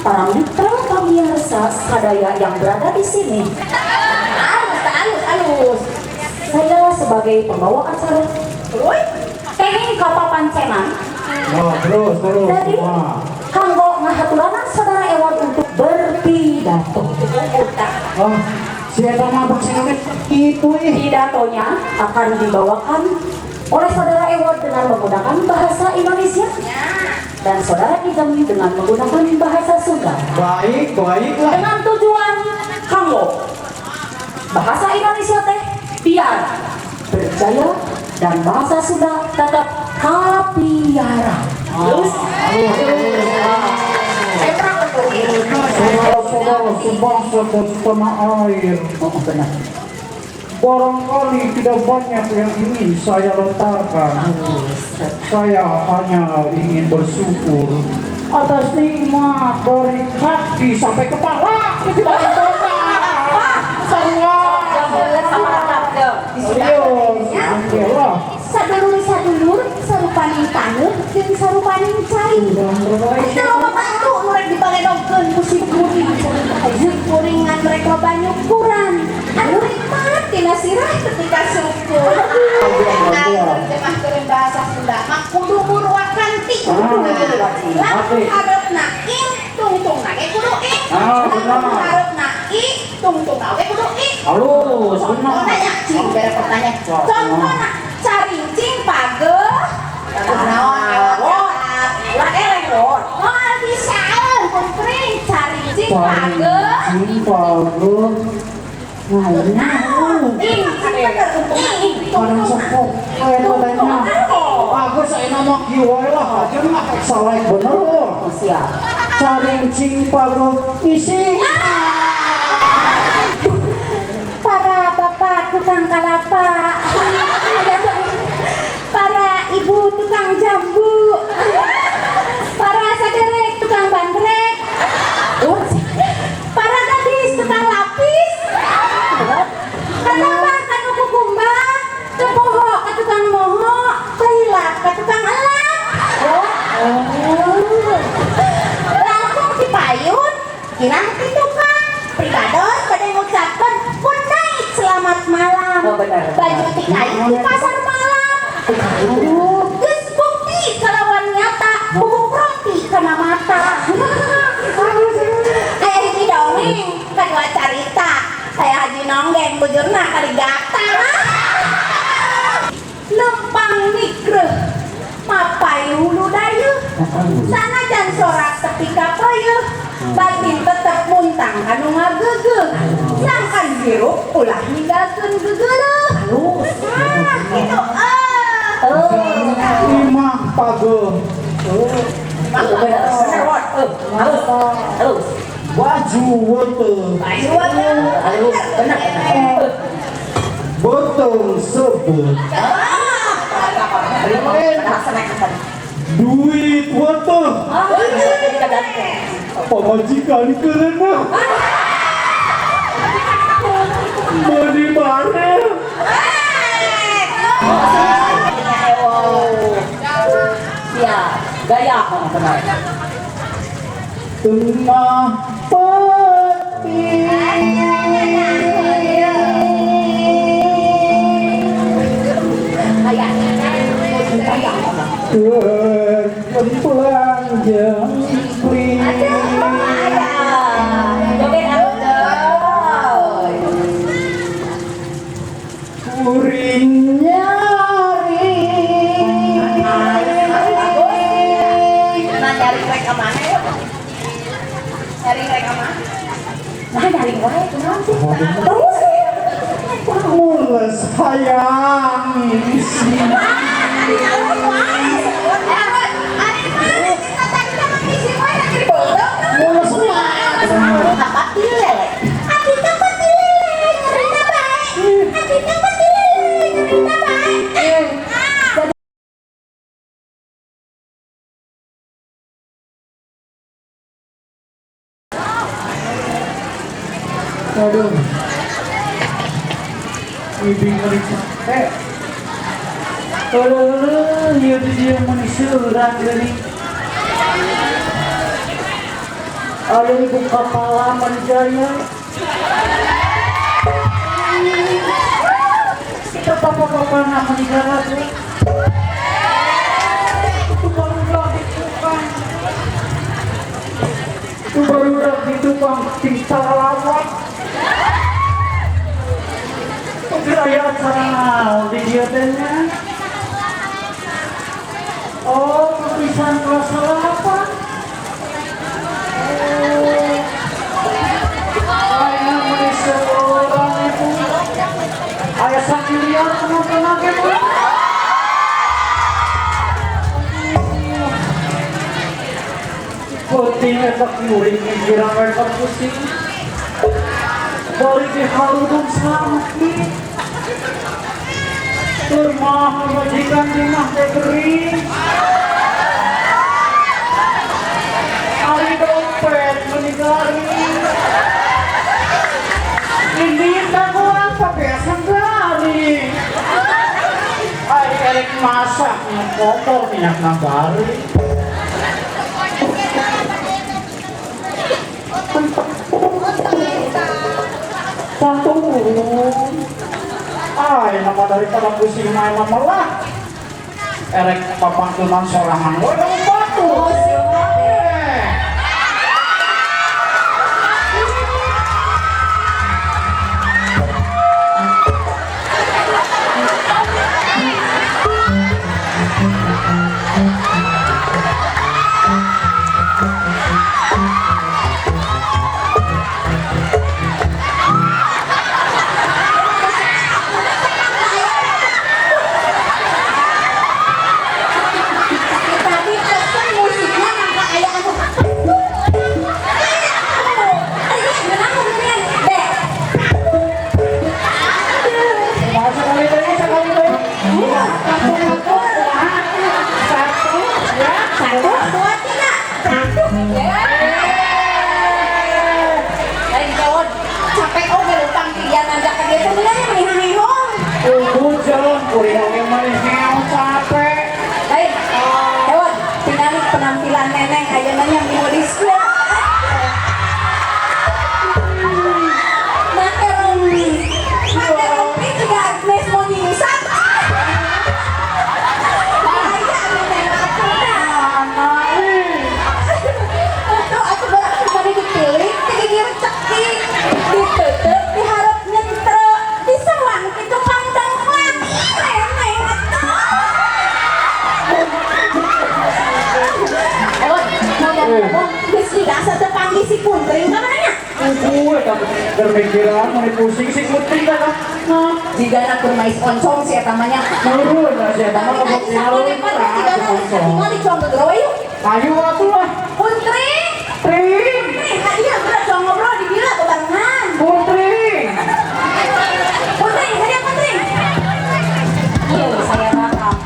Para mitra pemirsa sadaya yang berada di sini, alus. Saya sebagai pembawa acara, kenging kapapancenan. Terus. Jadi, kanggo ngahaturanan saudara Ewan untuk berpidato. Si Eta mah bacaan itu Pidatonya akan dibawakan oleh saudara Ewan dengan menggunakan bahasa Indonesia. Dan saudara dijamin dengan menggunakan bahasa Sunda. Baiklah. Dengan tujuan kanggo bahasa Indonesia teh biar berjaya dan bahasa Sunda tetap kapiara. Terus, saudara-saudara sebangsa dan setanah air. benar. Barangkali tidak banyak yang ingin saya lontarkan. Saya hanya ingin bersyukur atas nikmat dari kaki sampai kepala. Tidak Sadulur sarupaning taneuh jeung sarupaning cai. Teu membantu nurek dipaledogkeun musik kuring. Jeung kuringan mereka banyak kurang. Anu nikmat tina sirah ketika syukur. Terjemah keun bahasa Sunda mah kudu murwakan ti. Lamun hareupeuna ing tungtungna ge kudu ing. Lamun hareupeuna i tungtungna ge kudu ing. Halus, Contohna ya, cing bere pertanyaan. Contohna carincing pageuh naon ulah eleng lor moal bisaeun pun kering carincing pageuh ing kadang sepok bagus saya nama kiwai lah aja mah salah bener loh. Siap. Carincing pageuh isi para bapak tukang kalapa, para ibu tukang jambu, para saderek tukang bandrek, para gadis tukang lapis, kenapa kanu kukumba, cepoho ka tukang moho, kehilat ka tukang elak. Langsung si payun, kirang si tukang, pribados pada ngucapkan good night, selamat malam. Oh, benar. Baju tikai di pasar malam. Geus bukti kalawan nyata, bubuk roti kena mata. Aya hiji dongeng, kadua carita. Saya Haji Nonggeng bujurna kali gata. Lempang nikreuh, mapai hulu dayeuh. Sanajan sorak tepi ka peuyeul, batin tetep muntang anu ngageugeuh. Sangkan hirup ulah ninggalkeun gegeuleuh. Kitu imah pageuh baju weteng botong sebut duit weteng pamajikan kerenah beri mana Gaya ako na benar. Tengah peti tergemplang jempling Joget aku dong. kuring nyari Nah, nyari mereka mana ya? Nyari mereka mana? Nah, nyari wae kunaon sih? terus mules hayang isi aduh ibing mereka iya dia manusia orang jadi ada ibu kepala manjaya kita apa-apa nama negara tuh itu baru udah di tukang itu baru udah di tukang tinggal lawak kira acara di dietnya oh tulisan kelas 8 saya menisah orang itu ayah sakit lihat teman-teman gitu penting efek murid kira mereka pusing balik di haludung sakit rumah majikan rumah kering hari dompet meninggali ini tak kurang biasa kali hari erek masak yang kotor minyak nabari satu nama daripada pusing main lama lah erek papangkulan sorangan waduh batu penampilan neneng ayeuna modis ya. Make rompi juga Agnes mau nyungsat. Bahaya neneng aku dah. Untuk aku baru dipilih, digigir cekik, ditutup, diharap nyentre, disewang itu pandang lagi, neneng atuh. Geus digasa teu panggih si Kuntring ka mananya? gue tapi berpikiran mau pusing si kuting kan Jigana keur mais oncong si eta mah nya. nurun lah si eta mah kebok Sakone pada jigana tinggal dicontoh dulu we yuk. ayo atuh lah Kuntring, Tring hadiah berat dong ngobrol di bila barengan. Putring Kuntring, hadiah Kuntring. Iya, saya rakam.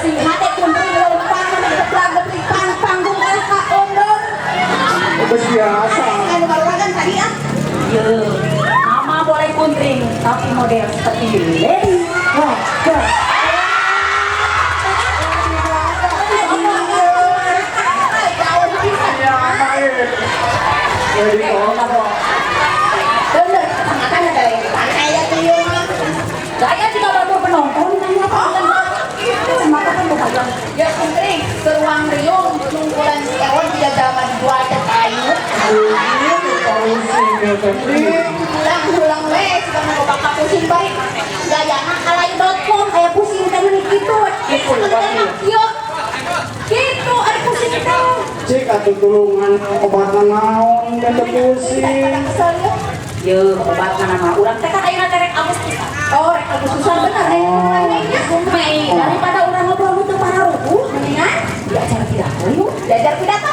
Sing hate Kuntring lempang geblak-geblik pang-pang tapi model seperti lady. Wah, wah. Ya, baik. Jadi kalau Bener, makanya dari pantai ya tuyul mah. Saya juga baru penonton nanya sama kan bukan yang Ya putri, ke ruang riung, nunggulan si Ewon dia zaman jual ke kayu. Ulang-ulang wes, karena kau bakal pusing baik. Gayana alay.com, kayak pusing kan nih gitu. Gitu, yuk. Gitu, ada pusing tuh. cik atuh tulungan obatan naon kata pusing. ya obat nama urang teh kan ayeuna terek Agustus. Oh, rek Agustusan bener ya. Mei daripada urang ngobrol teu pararupuh mendingan diajar pidato yuk. Belajar pidato.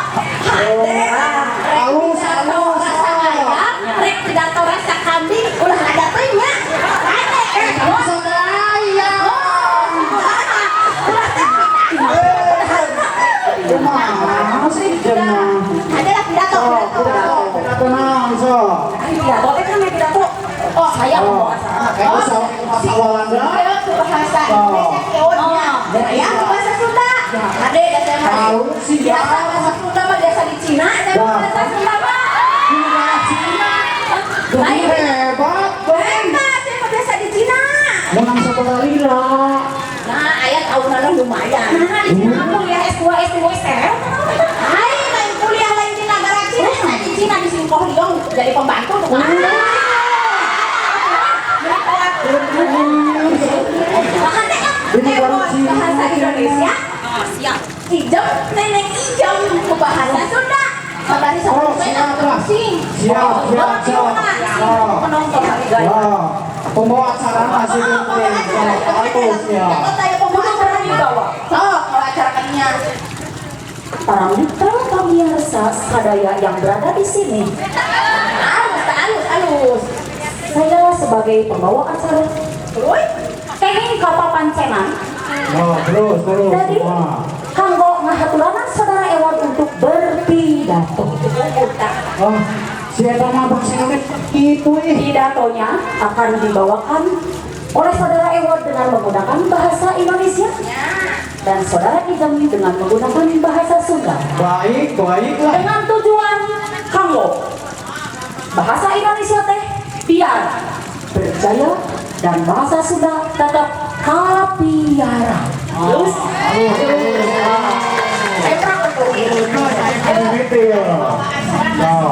Halus, halus. Rasa ayam, rek pidato rasa kambing, ulah ada teh nya. Rasa ayam. Jemaah sih jemaah. Adalah pidato. Pidato naon so? Pidato teh kan meh pidato. Oh, saya Oh, mau kayak bahasa Walanda. Saya ke bahasa Indonesia keonnya. Saya ke bahasa Sunda. Ade dan saya Tahu sih ya. biasa bahasa Sunda mah biasa di Cina, saya bahasa Sunda mah. Jadi hebat, Hebat, saya mah biasa di Cina. menang satu kali lah. Nah, ayat tahunan lumayan. Nah di Cina kuliah S2 S2 STM. Hai, lain kuliah lain di negara Cina. Nah, di Cina di Singkoh Liong jadi pembantu tuh. Makanya bahasa Indonesia siap. Ijem, nenek ijem bahasa Sunda. Kabari Oh, sama siap lah. pusing. Siap. Penonton hari gaya. Wah, pembawa acara masih penting. Bagus ya. Saya pembawa acara di bawah. Oh, kalau acara kalinya. Para mitra pemirsa sadaya yang berada di sini, Halus. saya sebagai pembawa acara Terus? kenging kapapancenan Oh, terus jadi semua. kanggo ngahaturanan saudara Ewan untuk berpidato. Oh, siapa mah bahasa Indonesia itu Pidatonya akan dibawakan oleh saudara Ewan dengan menggunakan bahasa Indonesia dan saudara Ijam dengan menggunakan bahasa Sunda Baik lah. dengan tujuan kanggo bahasa Indonesia teh biar berjaya dan bahasa Sunda tetap kapiara. Terus Gitu ya.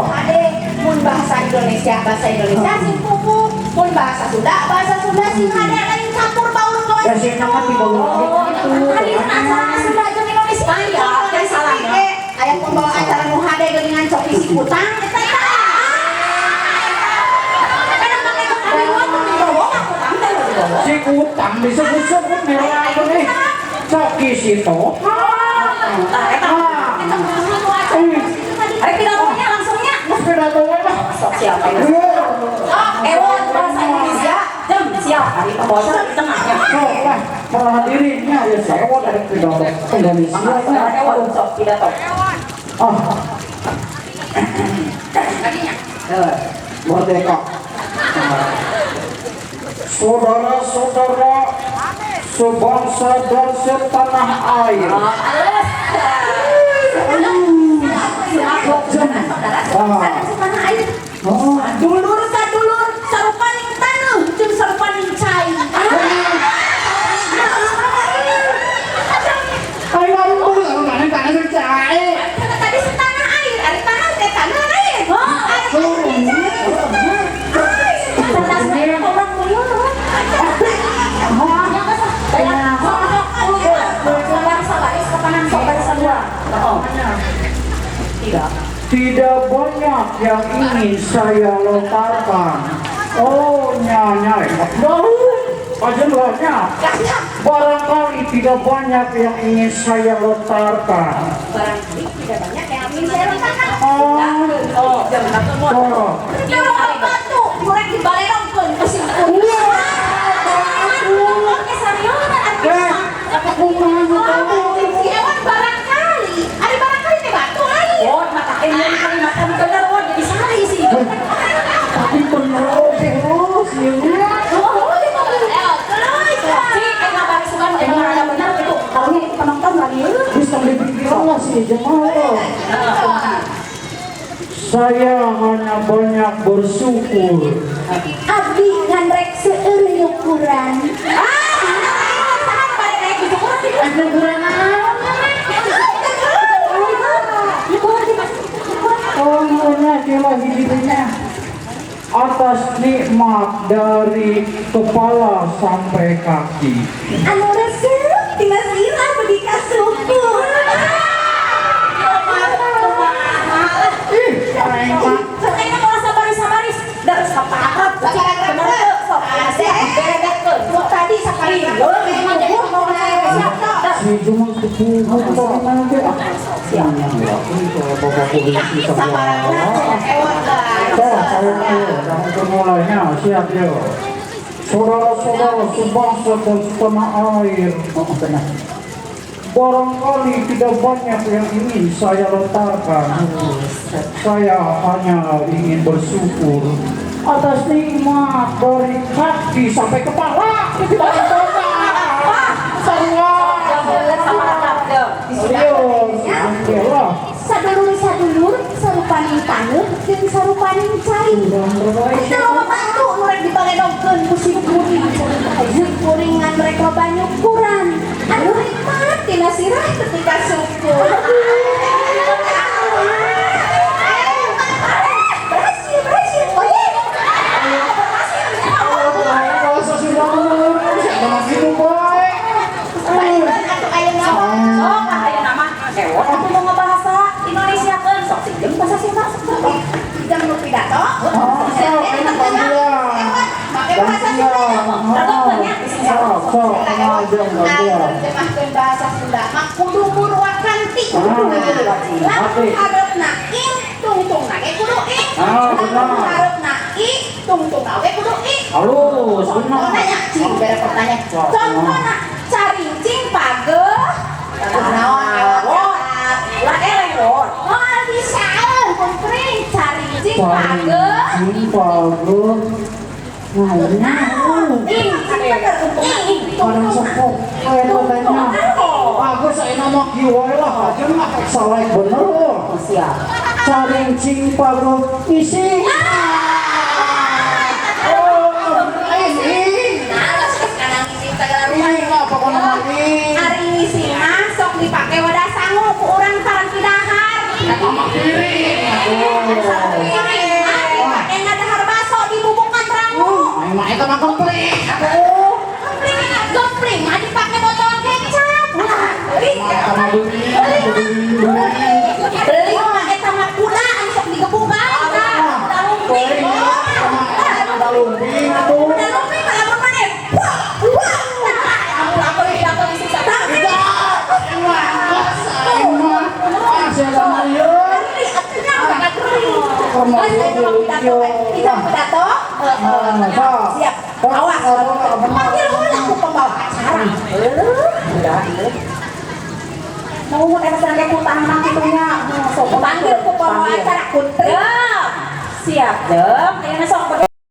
Ade, pun bahasa Indonesia sing kuku, pun bahasa Sunda sing ada lain campur baur kawan. Ya sih nama di bawah gitu. tadi acara Sunda jeung Indonesia ya teh salahna. Aya pembawa acara nu hade dengan coki si kutang eta ya. Si kutang disebut-sebut merah nih. Coki situ. Ari pidatonya langsungnya. Pidato apa? Sok siapa ini? Ewan bahasa Indonesia. Jam siap. Hari pembawa di tengahnya. Oh, lah, para hadirinnya ya sewa dari pidato Indonesia. Saudara Ewan sok pidato. Oh, merdeka. Saudara-saudara sebangsa dan setanah air. Oh, Dulur sadulur sarupaning taneuh jeung sarupaning cai. ayo ampun, tanah bercahaya. Tadi setanah air, ari tanah teh tanah air. Orang mulia loh. Tidak banyak yang ingin saya lontarkan. Oh, nyanya, aja banyak. Barangkali tidak banyak yang ingin saya lontarkan. Barangkali tidak banyak yang ingin saya lontarkan. Oh, Kalau batu, murek dibalelongkeun ku si Si Ewan barangkali, ari barangkali teh batu lagi. Wot mata kalian kalimatkan bener wot jadi salah sih. tapi bener terus ya. salah sih Jamal. Saya hanya banyak bersyukur. Abdi ngan rek seueur nyukuran. Sampai rek nyukuran di nyukuran Oh iya, kira hidupnya atas nikmat dari kepala sampai kaki. anu resep tina sirah bedi kasukur. Soalnya kalau sabaris-sabaris dan saparat bener sok beredekeun. Tadi sakali memang jadi pembawa siap tak. Si cuma kepuh dari mana ke? Siangnya ya, itu bapak polisi semua. Dan mulainya siap ya. Saudara-saudara sebangsa dan setanah air. Barangkali tidak banyak yang ingin saya lontarkan. Saya hanya ingin bersyukur atas nikmat dari kaki sampai kepala. Tidak semua. Serius, Sadulur sarupaning taneuh jeung sarupaning cai. Teu loba batu nu rek dibaledogkeun ku si kuring. Jeung kuringan rek loba nyukuran. Anu nikmat tina sirah ketika syukur. Berhasil. Oye. Aku mau ngebahasa Indonesia kan, sok singgung bahasa Sunda seperti jangan lupa pidato. Pakai bahasa Sunda. Terjemahkan bahasa Sunda. Mak kudu buruakan ti. Lamun harapna ing tungtung nage kudu ing. Lamun harapna i tungtung nage kudu ing. halus, benar. Nanya, cing bere pertanyaan. Contohna carincing pageuh. Naon lah elewon. Oh bisa kumpring carincing pageuh. Pageuh. Orang sepok, aku saya nama kiwai lah, aja nggak salah bener loh. Siap. Carincing pageuh isi. Hari ini sih masuk dipakai wadah sangu ku orang sarang kidahar. Dipakai ngadahar baso di bubungan rangu. Emang itu mah komplit. Gopring mah dipakai botol kecap. Beli mah eta mah kula anu sok digebukan. Udah lumping lamun maneh. Siap. Awas. Panggil ulang ku pembawa acara. Mau enak sangat kutang nang kitunya. Panggil ku pembawa acara kuntri. Siap, Dem. Ayeuna sok